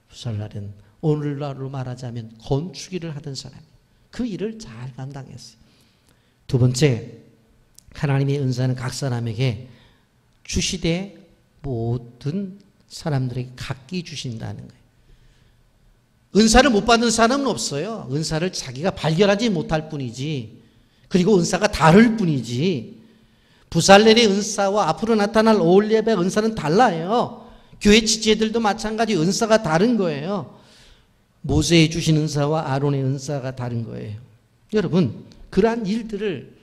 부살렐은 오늘날로 말하자면 건축일을 하던 사람이에요. 그 일을 잘 감당했어요. 두 번째, 하나님의 은사는 각 사람에게 주시되 모든 사람들에게 각기 주신다는 거예요. 은사를 못 받는 사람은 없어요. 은사를 자기가 발견하지 못할 뿐이지. 그리고 은사가 다를 뿐이지. 부살렐의 은사와 앞으로 나타날 오홀리압의 은사는 달라요. 교회 지체들도 마찬가지 은사가 다른 거예요. 모세에 주신 은사와 아론의 은사가 다른 거예요. 여러분, 그러한 일들을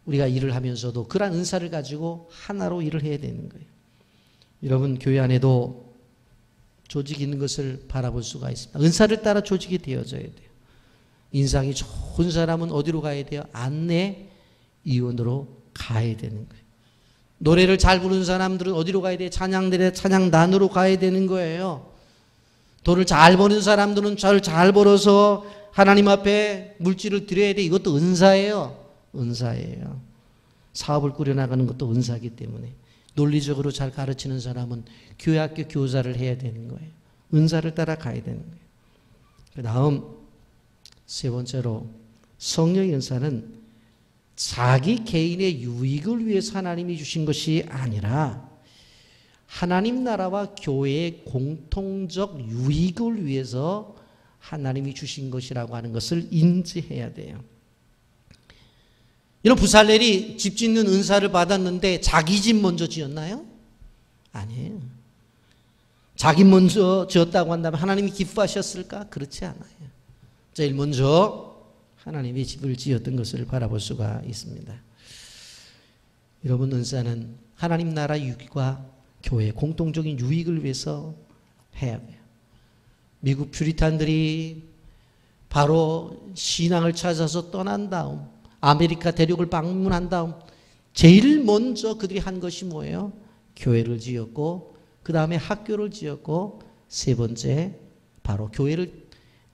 우리가 일을 하면서도 그러한 은사를 가지고 하나로 일을 해야 되는 거예요. 여러분, 교회 안에도 조직이 있는 것을 바라볼 수가 있습니다. 은사를 따라 조직이 되어져야 돼요. 인상이 좋은 사람은 어디로 가야 돼요? 안내위원으로 가야 되는 거예요. 노래를 잘 부르는 사람들은 어디로 가야 돼요? 찬양단으로 가야 되는 거예요. 돈을 잘 버는 사람들은 잘 벌어서 하나님 앞에 물질을 드려야 돼. 이것도 은사예요. 은사예요. 사업을 꾸려나가는 것도 은사이기 때문에 논리적으로 잘 가르치는 사람은 교회 학교 교사를 해야 되는 거예요. 은사를 따라 가야 되는 거예요. 그 다음 세 번째로 성령의 은사는 자기 개인의 유익을 위해서 하나님이 주신 것이 아니라 하나님 나라와 교회의 공통적 유익을 위해서 하나님이 주신 것이라고 하는 것을 인지해야 돼요. 이런 부살렐이 집 짓는 은사를 받았는데 자기 집 먼저 지었나요? 아니에요. 자기 먼저 지었다고 한다면 하나님이 기뻐하셨을까? 그렇지 않아요. 제일 먼저 하나님이 집을 지었던 것을 바라볼 수가 있습니다. 여러분, 은사는 하나님 나라 유익과 교회의 공통적인 유익을 위해서 해야 돼요. 미국 퓨리탄들이 바로 신앙을 찾아서 떠난 다음 아메리카 대륙을 방문한 다음 제일 먼저 그들이 한 것이 뭐예요? 교회를 지었고 그 다음에 학교를 지었고 세 번째 바로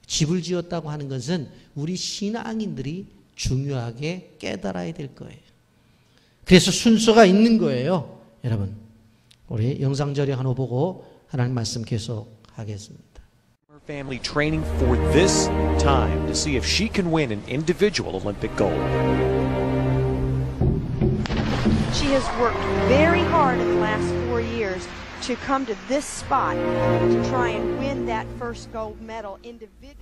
집을 지었다고 하는 것은 우리 신앙인들이 중요하게 깨달아야 될 거예요. 그래서 순서가 있는 거예요. 여러분, 우리 영상자료 하나 보고 하나님 말씀 계속 하겠습니다. Her family training for this time to see if she can win an individual Olympic gold. She has worked very hard in the last 4 years to come to this spot to try and win that first gold medal individually.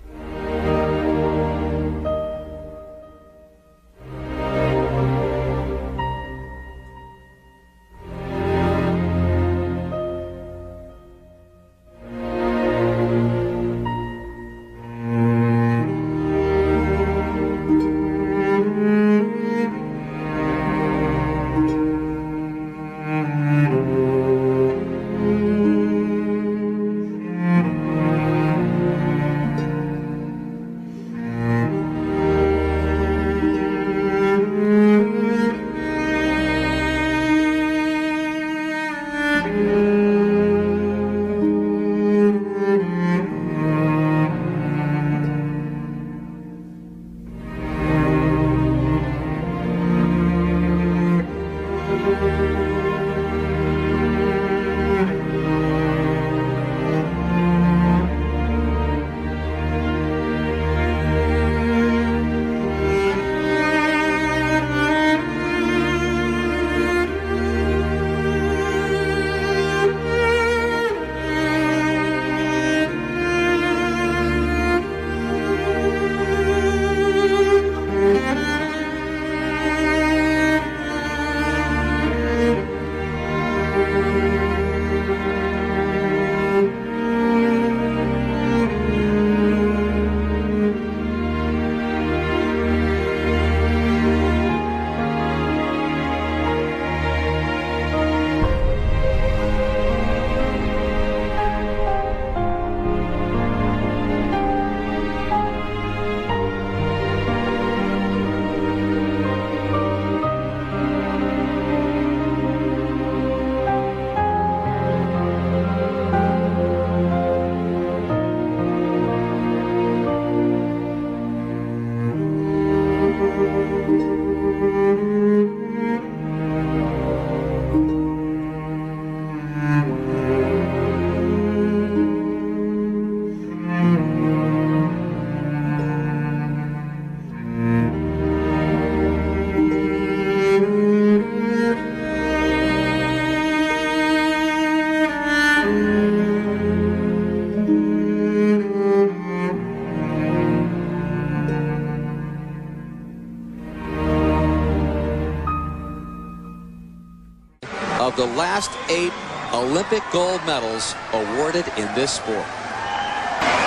Of the last 8 Olympic gold medals awarded in this sport.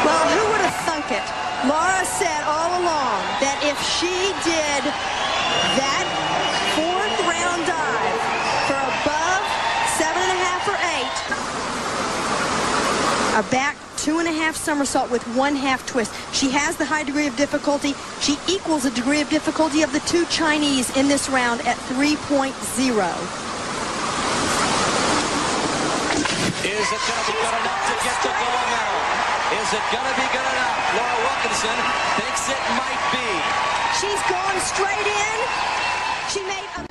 Well, who would have thunk it? Laura said all along that if she did that fourth round dive for above 7.5 or 8, a back 2.5 somersault with 1/2 twist, she has the high degree of difficulty. She equals the degree of difficulty of the 2 Chinese in this round at 3.0. Is it going to be good enough to get the gold medal? Is it going to be good enough? Laura Wilkinson thinks it might be. She's gone straight in. She made a...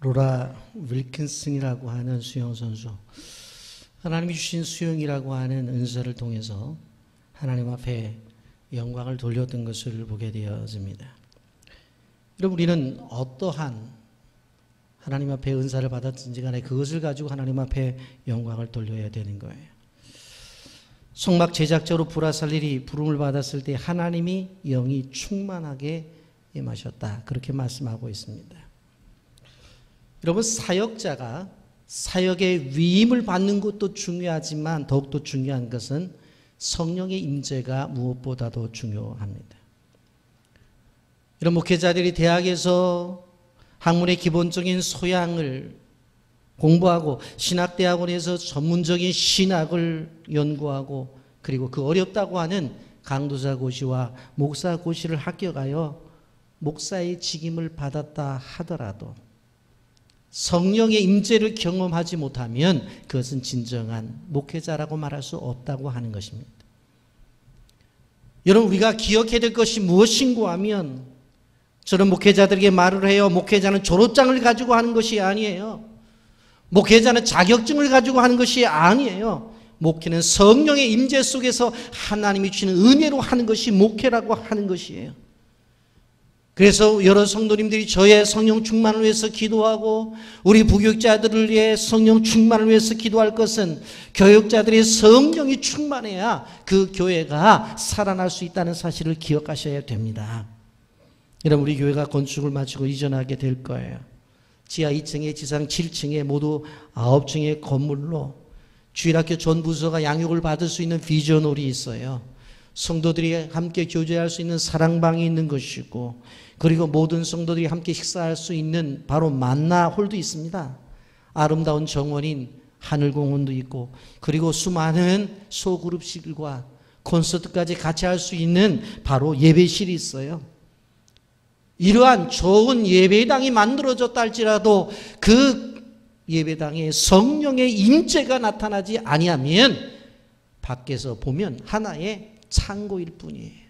로라 윌킨슨이라고 하는 수영 선수, 하나님이 주신 수영이라고 하는 은사를 통해서 하나님 앞에 영광을 돌렸던 것을 보게 되어집니다. 여러분, 우리는 어떠한 하나님 앞에 은사를 받았든지 간에 그것을 가지고 하나님 앞에 영광을 돌려야 되는 거예요. 성막 제작자로 브라살렐이 부름을 받았을 때 하나님이 영이 충만하게 임하셨다. 그렇게 말씀하고 있습니다. 여러분, 사역자가 사역의 위임을 받는 것도 중요하지만 더욱더 중요한 것은 성령의 임재가 무엇보다도 중요합니다. 이런 목회자들이 대학에서 학문의 기본적인 소양을 공부하고 신학대학원에서 전문적인 신학을 연구하고 그리고 그 어렵다고 하는 강도사 고시와 목사 고시를 합격하여 목사의 직임을 받았다 하더라도 성령의 임재를 경험하지 못하면 그것은 진정한 목회자라고 말할 수 없다고 하는 것입니다. 여러분, 우리가 기억해야 될 것이 무엇인고 하면 저런 목회자들에게 말을 해요. 목회자는 졸업장을 가지고 하는 것이 아니에요. 목회자는 자격증을 가지고 하는 것이 아니에요. 목회는 성령의 임재 속에서 하나님이 주시는 은혜로 하는 것이 목회라고 하는 것이에요. 그래서 여러 성도님들이 저의 성령 충만을 위해서 기도하고 우리 부교육자들을 위해 성령 충만을 위해서 기도할 것은 교육자들의 성령이 충만해야 그 교회가 살아날 수 있다는 사실을 기억하셔야 됩니다. 여러분, 우리 교회가 건축을 마치고 이전하게 될 거예요. 지하 2층에 지상 7층에 모두 9층의 건물로 주일학교 전 부서가 양육을 받을 수 있는 비전홀이 있어요. 성도들이 함께 교제할 수 있는 사랑방이 있는 것이고 그리고 모든 성도들이 함께 식사할 수 있는 바로 만나홀도 있습니다. 아름다운 정원인 하늘공원도 있고 그리고 수많은 소그룹실과 콘서트까지 같이 할 수 있는 바로 예배실이 있어요. 이러한 좋은 예배당이 만들어졌다 할지라도 그 예배당에 성령의 임재가 나타나지 아니하면 밖에서 보면 하나의 창고일 뿐이에요.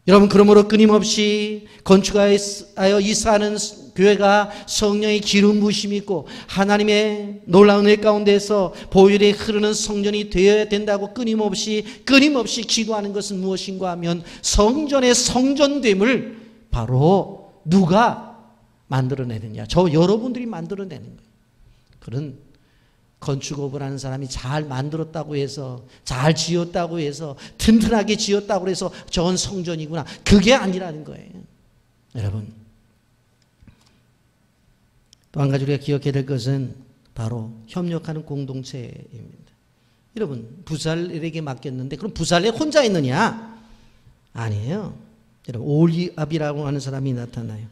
여러분, 그러므로 끊임없이 건축하여 이사하는 교회가 성령의 기름 부으심이 있고 하나님의 놀라운 은혜 가운데서 보혈이 흐르는 성전이 되어야 된다고 끊임없이 기도하는 것은 무엇인가 하면 성전의 성전됨을 바로 누가 만들어내느냐? 저 여러분들이 만들어내는 거예요. 그런 건축업을 하는 사람이 잘 만들었다고 해서 잘 지었다고 해서 튼튼하게 지었다고 해서 저건 성전이구나. 그게 아니라는 거예요. 여러분, 또 한 가지 우리가 기억해야 될 것은 바로 협력하는 공동체입니다. 여러분, 부살렐에게 맡겼는데 그럼 부살렐 혼자 있느냐? 아니에요. 여러분, 올리압이라고 하는 사람이 나타나요.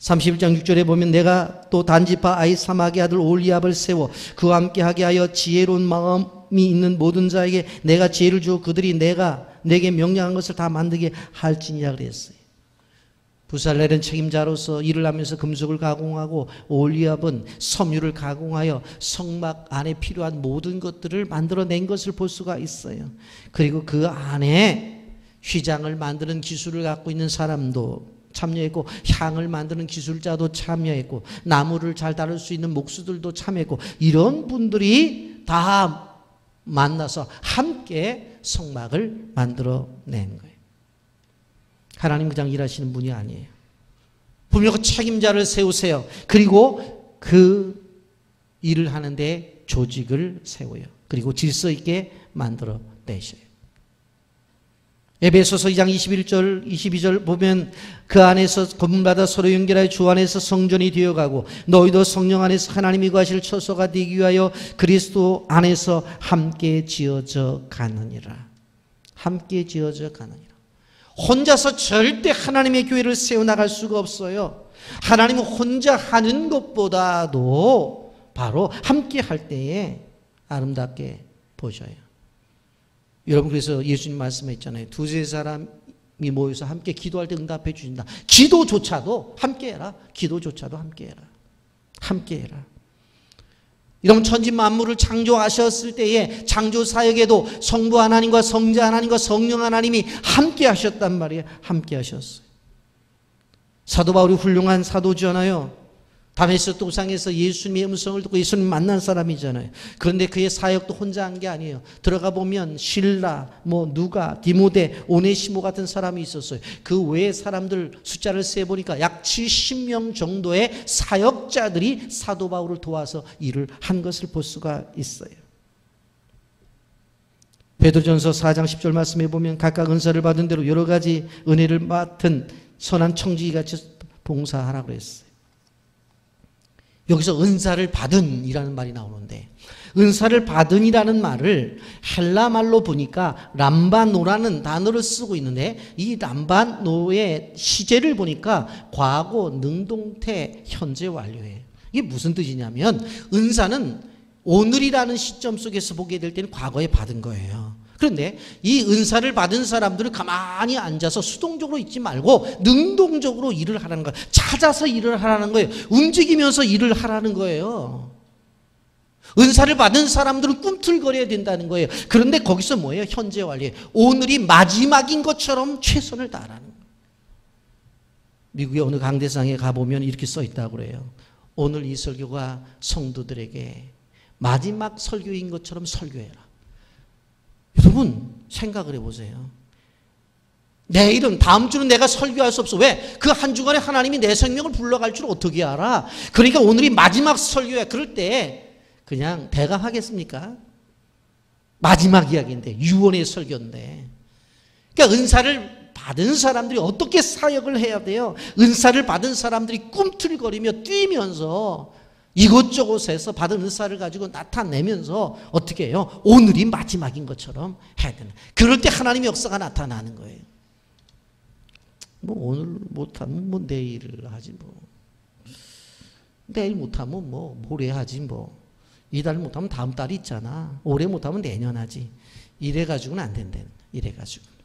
31장 6절에 보면 내가 또 단지파 아히사막의 아들 올리압을 세워 그와 함께하게 하여 지혜로운 마음이 있는 모든 자에게 내가 지혜를 주어 그들이 내게 명령한 것을 다 만들게 할지니라 그랬어요. 부살렐은 책임자로서 일을 하면서 금속을 가공하고 올리압은 섬유를 가공하여 성막 안에 필요한 모든 것들을 만들어낸 것을 볼 수가 있어요. 그리고 그 안에 휘장을 만드는 기술을 갖고 있는 사람도 참여했고 향을 만드는 기술자도 참여했고 나무를 잘 다룰 수 있는 목수들도 참여했고 이런 분들이 다 만나서 함께 성막을 만들어낸 거예요. 하나님 그냥 일하시는 분이 아니에요. 분명 그 책임자를 세우세요. 그리고 그 일을 하는데 조직을 세워요. 그리고 질서 있게 만들어내셔요. 에베소서 2장 21절 22절 보면 그 안에서 건물마다 서로 연결하여 주 안에서 성전이 되어가고 너희도 성령 안에서 하나님이 거하실 처소가 되기 위하여 그리스도 안에서 함께 지어져 가느니라. 함께 지어져 가느니라. 혼자서 절대 하나님의 교회를 세워나갈 수가 없어요. 하나님은 혼자 하는 것보다도 바로 함께 할 때에 아름답게 보셔요. 여러분, 그래서 예수님 말씀했잖아요. 두세 사람이 모여서 함께 기도할 때 응답해 주신다. 기도조차도 함께 해라. 기도조차도 함께 해라. 함께 해라. 여러분, 천지 만물을 창조하셨을 때에 창조 사역에도 성부 하나님과 성자 하나님과 성령 하나님이 함께 하셨단 말이에요. 함께 하셨어요. 사도 바울이 훌륭한 사도잖아요. 다메섹 도상에서 예수님의 음성을 듣고 예수님 만난 사람이잖아요. 그런데 그의 사역도 혼자 한 게 아니에요. 들어가 보면 실라, 누가, 디모데, 오네시모 같은 사람이 있었어요. 그 외의 사람들 숫자를 세보니까 약 70명 정도의 사역자들이 사도 바울을 도와서 일을 한 것을 볼 수가 있어요. 베드로전서 4장 10절 말씀해 보면 각각 은사를 받은 대로 여러 가지 은혜를 맡은 선한 청지기같이 봉사하라고 했어요. 여기서 은사를 받은이라는 말이 나오는데, 은사를 받은이라는 말을 헬라 말로 보니까 람바노라는 단어를 쓰고 있는데, 이 람바노의 시제를 보니까 과거, 능동태, 현재 완료예요. 이게 무슨 뜻이냐면 은사는 오늘이라는 시점 속에서 보게 될 때는 과거에 받은 거예요. 그런데 이 은사를 받은 사람들은 가만히 앉아서 수동적으로 있지 말고 능동적으로 일을 하라는 거예요. 찾아서 일을 하라는 거예요. 움직이면서 일을 하라는 거예요. 은사를 받은 사람들은 꿈틀거려야 된다는 거예요. 그런데 거기서 뭐예요? 현재 완료예요. 오늘이 마지막인 것처럼 최선을 다하라는 거예요. 미국의 어느 강대상에 가보면 이렇게 써 있다고 그래요. 오늘 이 설교가 성도들에게 마지막 설교인 것처럼 설교해라. 여러분 생각을 해보세요. 내일은, 다음 주는 내가 설교할 수 없어. 왜? 그 한 주간에 하나님이 내 생명을 불러갈 줄 어떻게 알아? 그러니까 오늘이 마지막 설교야. 그럴 때 그냥 대강하겠습니까? 마지막 이야기인데, 유언의 설교인데. 그러니까 은사를 받은 사람들이 어떻게 사역을 해야 돼요? 은사를 받은 사람들이 꿈틀거리며 뛰면서 이곳저곳에서 받은 은사를 가지고 나타내면서 어떻게 해요? 오늘이 마지막인 것처럼 해야 되는. 그럴 때 하나님의 역사가 나타나는 거예요. 오늘 못하면 내일 하지 내일 못하면 모레 하지 이달 못하면 다음 달이 있잖아. 올해 못하면 내년 하지. 이래가지고는 안 된다는 거예요. 이래가지고.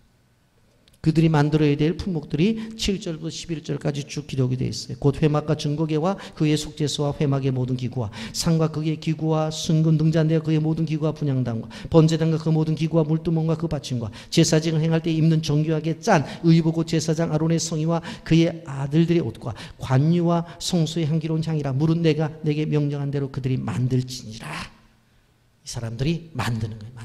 그들이 만들어야 될 품목들이 7절부터 11절까지 쭉 기록이 되어 있어요. 곧 회막과 증거계와 그의 속죄소와 회막의 모든 기구와 상과 그의 기구와 순금 등잔대와 그의 모든 기구와 분향단과 번제단과 그 모든 기구와 물두멍과 그 받침과 제사직을 행할 때 입는 정교하게 짠 의복옷 제사장 아론의 성의와 그의 아들들의 옷과 관유와 성소의 향기로운 향이라 물은 내가 내게 명령한 대로 그들이 만들지니라. 이 사람들이 만드는 거예요.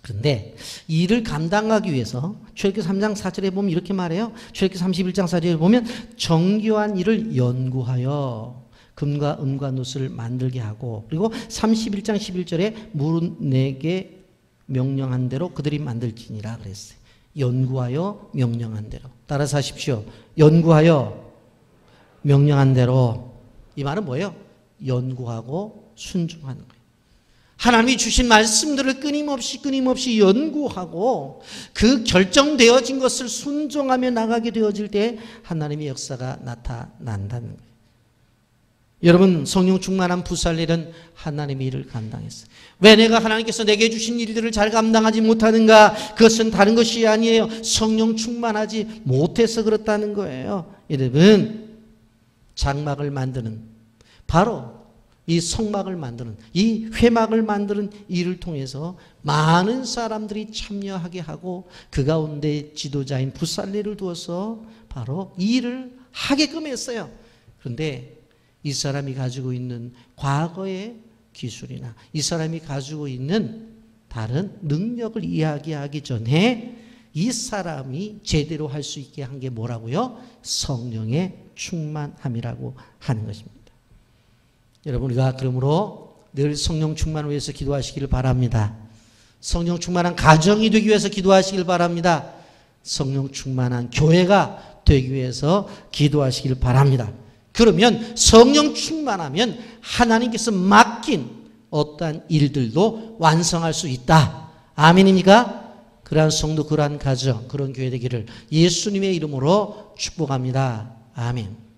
그런데 이 일을 감당하기 위해서 출애굽기 3장 4절에 보면 이렇게 말해요. 출애굽기 31장 4절에 보면 정교한 일을 연구하여 금과 은과 누수를 만들게 하고, 그리고 31장 11절에 물은 내게 명령한 대로 그들이 만들지니라 그랬어요. 연구하여 명령한 대로. 따라서 하십시오. 연구하여 명령한 대로. 이 말은 뭐예요? 연구하고 순종하는 거예요. 하나님이 주신 말씀들을 끊임없이 연구하고 그 결정되어진 것을 순종하며 나가게 되어질 때 하나님의 역사가 나타난다는 거예요. 여러분, 성령 충만한 부살렐은 하나님의 일을 감당했어요. 왜 내가 하나님께서 내게 주신 일들을 잘 감당하지 못하는가? 그것은 다른 것이 아니에요. 성령 충만하지 못해서 그렇다는 거예요. 여러분, 장막을 만드는, 바로 이 성막을 만드는, 이 회막을 만드는 일을 통해서 많은 사람들이 참여하게 하고 그 가운데 지도자인 부살렐을 두어서 바로 이 일을 하게끔 했어요. 그런데 이 사람이 가지고 있는 과거의 기술이나 이 사람이 가지고 있는 다른 능력을 이야기하기 전에 이 사람이 제대로 할 수 있게 한 게 뭐라고요? 성령의 충만함이라고 하는 것입니다. 여러분, 우리가 그러므로 늘 성령 충만을 위해서 기도하시기를 바랍니다. 성령 충만한 가정이 되기 위해서 기도하시길 바랍니다. 성령 충만한 교회가 되기 위해서 기도하시길 바랍니다. 그러면 성령 충만하면 하나님께서 맡긴 어떠한 일들도 완성할 수 있다. 아멘입니까? 그러한 성도, 그러한 가정, 그런 교회 되기를 예수님의 이름으로 축복합니다. 아멘.